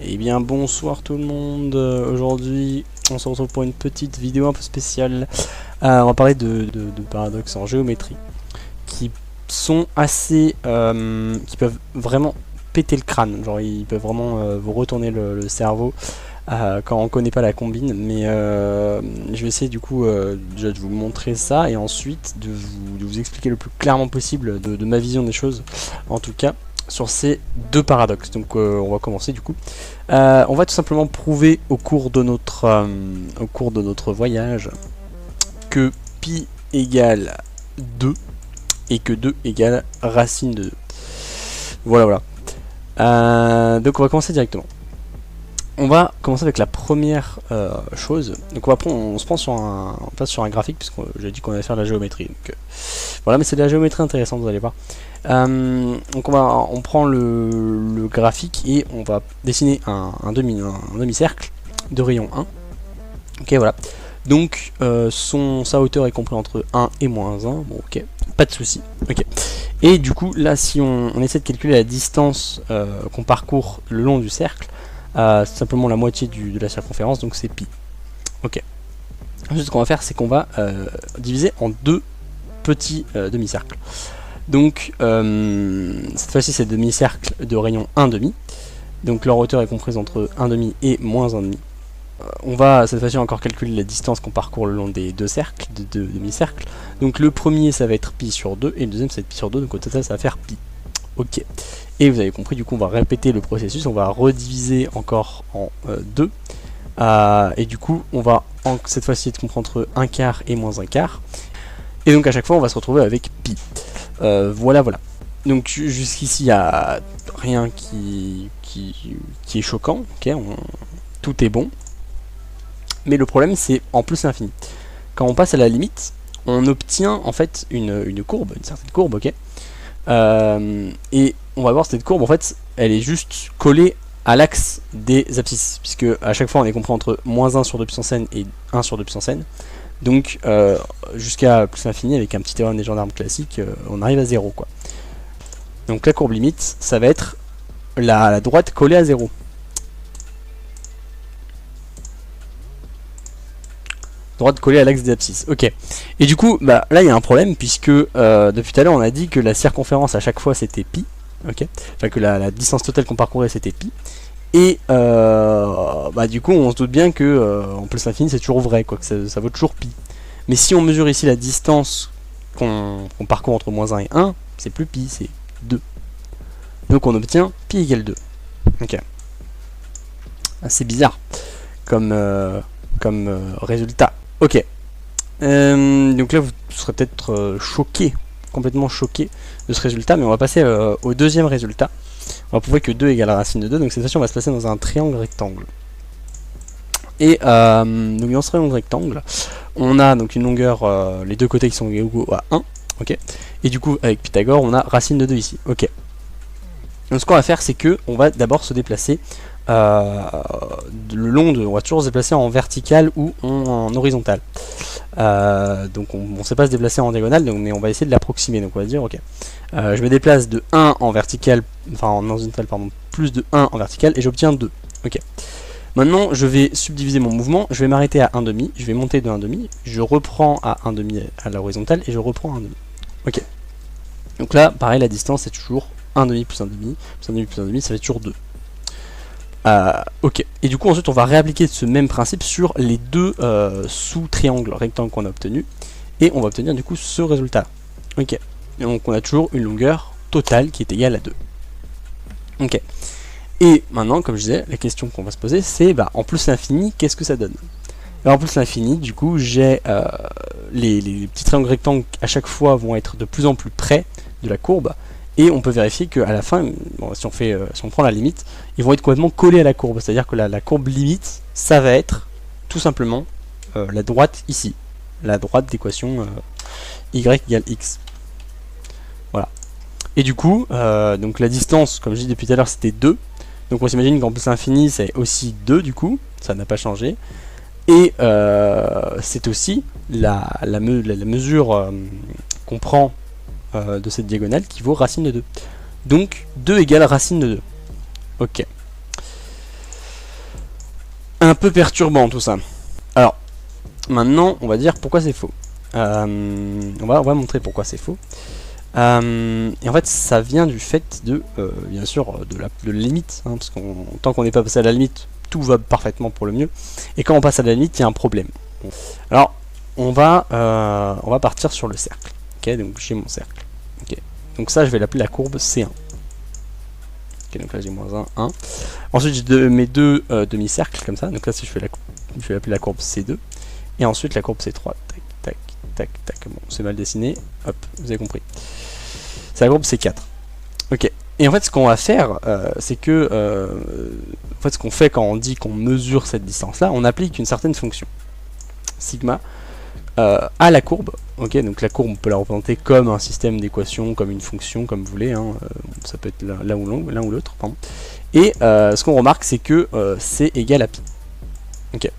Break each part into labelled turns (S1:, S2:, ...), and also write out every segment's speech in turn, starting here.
S1: Eh bien bonsoir tout le monde, aujourd'hui on se retrouve pour une petite vidéo un peu spéciale. On va parler de paradoxes en géométrie qui sont assez... qui peuvent vraiment péter le crâne, genre ils peuvent vraiment vous retourner le cerveau quand on connaît pas la combine, mais je vais essayer du coup déjà de vous montrer ça et ensuite de vous expliquer le plus clairement possible de ma vision des choses, en tout cas sur ces deux paradoxes. Donc on va commencer du coup. On va tout simplement prouver au cours de notre voyage que pi égale 2 et que 2 égale racine de 2. Voilà. Donc on va commencer directement. On va commencer avec la première chose. Donc on se prend sur un graphique, puisque j'ai dit qu'on allait faire de la géométrie. Donc, voilà, mais c'est de la géométrie intéressante, vous allez voir. Donc on prend le graphique et on va dessiner un demi-cercle de rayon 1. Ok, voilà. Donc sa hauteur est comprise entre 1 et moins 1. Bon, ok, pas de souci. Ok. Et du coup, là, si on essaie de calculer la distance qu'on parcourt le long du cercle, c'est simplement la moitié de la circonférence, donc c'est pi. Ok. Ensuite, ce qu'on va faire, c'est qu'on va diviser en deux petits demi-cercles. Donc, cette fois-ci, c'est demi-cercle de rayon 1,5. Donc, leur hauteur est comprise entre 1,5 et moins 1,5. On va cette fois-ci encore calculer la distance qu'on parcourt le long des deux cercles, de deux demi-cercles. Donc, le premier, ça va être pi sur 2, et le deuxième, ça va être pi sur 2, donc au total, ça va faire pi. Ok. Et vous avez compris, du coup, on va répéter le processus, on va rediviser encore en 2. Et du coup, on va cette fois-ci être compris entre 1 quart et moins 1 quart. Et donc, à chaque fois, on va se retrouver avec pi. Voilà. Donc, jusqu'ici, il n'y a rien qui est choquant. Okay, tout est bon. Mais le problème, c'est en plus l'infini. Quand on passe à la limite, on obtient en fait une courbe, une certaine courbe, ok. Et on va voir cette courbe, en fait, elle est juste collée à l'axe des abscisses, puisque à chaque fois on est compris entre moins 1 sur 2 puissance n et 1 sur 2 puissance n. Donc jusqu'à plus l'infini, avec un petit théorème des gendarmes classique, on arrive à 0, quoi. Donc la courbe limite, ça va être la droite collée à 0. Droite collée à l'axe des abscisses. Ok. Et du coup, bah, là il y a un problème, puisque depuis tout à l'heure on a dit que la circonférence à chaque fois c'était pi. Ok. Enfin que la distance totale qu'on parcourait c'était pi. Et bah, du coup on se doute bien que en plus l'infini c'est toujours vrai, quoi, que ça vaut toujours pi. Mais si on mesure ici la distance qu'on parcourt entre moins 1 et 1, c'est plus pi, c'est 2. Donc on obtient pi égale 2. Ok. C'est bizarre comme résultat. Ok. Donc là vous serez peut-être complètement choqué de ce résultat, mais on va passer au deuxième résultat. On va prouver que 2 égale racine de 2, donc cette fois-ci on va se placer dans un triangle rectangle. Et donc dans ce triangle rectangle, on a donc une longueur, les deux côtés qui sont égaux à 1, ok. Et du coup avec Pythagore on a racine de 2 ici, ok. Donc ce qu'on va faire, c'est que on va d'abord se déplacer le long on va toujours se déplacer en vertical ou en horizontal. Donc on ne sait pas se déplacer en diagonale, donc, mais on va essayer de l'approximer. Donc on va dire ok, je me déplace de 1 en vertical, enfin en horizontal pardon, plus de 1 en vertical et j'obtiens 2. Ok. Maintenant je vais subdiviser mon mouvement, je vais m'arrêter à 1,5, je vais monter de 1,5, je reprends à 1,5 à l'horizontale et je reprends à 1,5. Ok. Donc là pareil, la distance c'est toujours 1,5 plus 1,5 plus 1,5 plus 1,5, ça fait toujours 2. Ok, et du coup ensuite on va réappliquer ce même principe sur les deux sous-triangles rectangles qu'on a obtenus, et on va obtenir du coup ce résultat. Ok, et donc on a toujours une longueur totale qui est égale à 2. Ok, et maintenant comme je disais, la question qu'on va se poser c'est bah, en plus l'infini, qu'est-ce que ça donne? Alors, en plus l'infini, du coup j'ai les petits triangles rectangles à chaque fois vont être de plus en plus près de la courbe. Et on peut vérifier qu'à la fin, bon, si on prend la limite, ils vont être complètement collés à la courbe. C'est-à-dire que la courbe limite, ça va être tout simplement la droite ici. La droite d'équation y égale x. Voilà. Et du coup, donc la distance, comme je dis depuis tout à l'heure, c'était 2. Donc on s'imagine qu'en plus l'infini, c'est aussi 2 du coup. Ça n'a pas changé. Et c'est aussi la mesure qu'on prend de cette diagonale qui vaut racine de 2. Donc 2 égale racine de 2. Ok. un peu perturbant tout ça. Alors, maintenant, on va dire pourquoi c'est faux. On va montrer pourquoi c'est faux. Et en fait, ça vient du fait de, bien sûr, de la limite, hein, parce qu'on tant qu'on n'est pas passé à la limite, tout va parfaitement pour le mieux. Et quand on passe à la limite, il y a un problème. Alors, on va partir sur le cercle. Ok, donc j'ai mon cercle. Ok, donc ça, je vais l'appeler la courbe C1. Ok, donc là j'ai -1, 1. Ensuite, j'ai mes deux demi-cercles comme ça. Donc là, si je vais l'appeler la courbe C2. Et ensuite, la courbe C3. Tac, tac, tac, tac. Bon, c'est mal dessiné. Hop, vous avez compris. C'est la courbe C4. Ok. Et en fait, ce qu'on va faire, c'est que, en fait, ce qu'on fait quand on dit qu'on mesure cette distance-là, on applique une certaine fonction, sigma, à la courbe. Ok, donc la courbe, on peut la représenter comme un système d'équations, comme une fonction, comme vous voulez. Hein, ça peut être l'un ou l'autre. Et ce qu'on remarque, c'est que c égale à pi. Ok.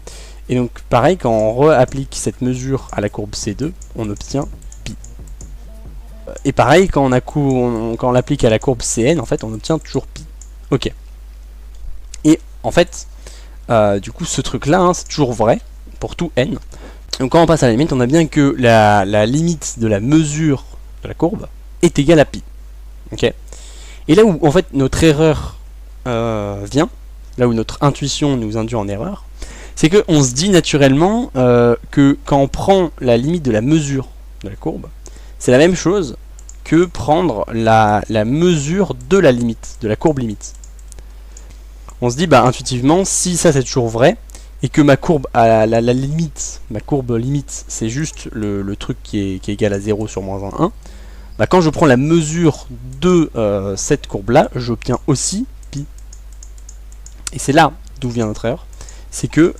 S1: Et donc, pareil, quand on réapplique cette mesure à la courbe C2, on obtient pi. Et pareil, quand on l'applique à la courbe Cn, en fait, on obtient toujours pi. Ok. Et en fait, du coup, ce truc-là, hein, c'est toujours vrai pour tout n. Donc quand on passe à la limite, on a bien que la limite de la mesure de la courbe est égale à pi. Ok. Et là où, en fait, notre erreur vient, là où notre intuition nous induit en erreur, c'est qu'on se dit naturellement que quand on prend la limite de la mesure de la courbe, c'est la même chose que prendre la mesure de la limite, de la courbe limite. On se dit, bah intuitivement, si ça c'est toujours vrai, et que ma courbe à la limite, ma courbe limite, c'est juste le truc qui est égal à 0 sur -1, bah quand je prends la mesure de cette courbe-là, j'obtiens aussi pi. Et c'est là d'où vient notre erreur. C'est que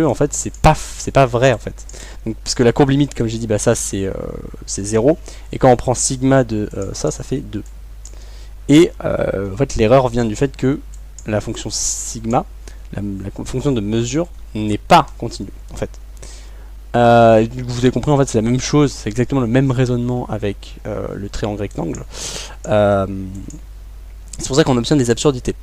S1: en fait c'est pas vrai en fait. Donc, parce que la courbe limite, comme j'ai dit, bah ça c'est 0, et quand on prend sigma de ça fait 2. Et en fait l'erreur vient du fait que la fonction sigma, la fonction de mesure, n'est pas continue en fait. Vous avez compris, en fait c'est la même chose, c'est exactement le même raisonnement avec le triangle rectangle. C'est pour ça qu'on obtient des absurdités.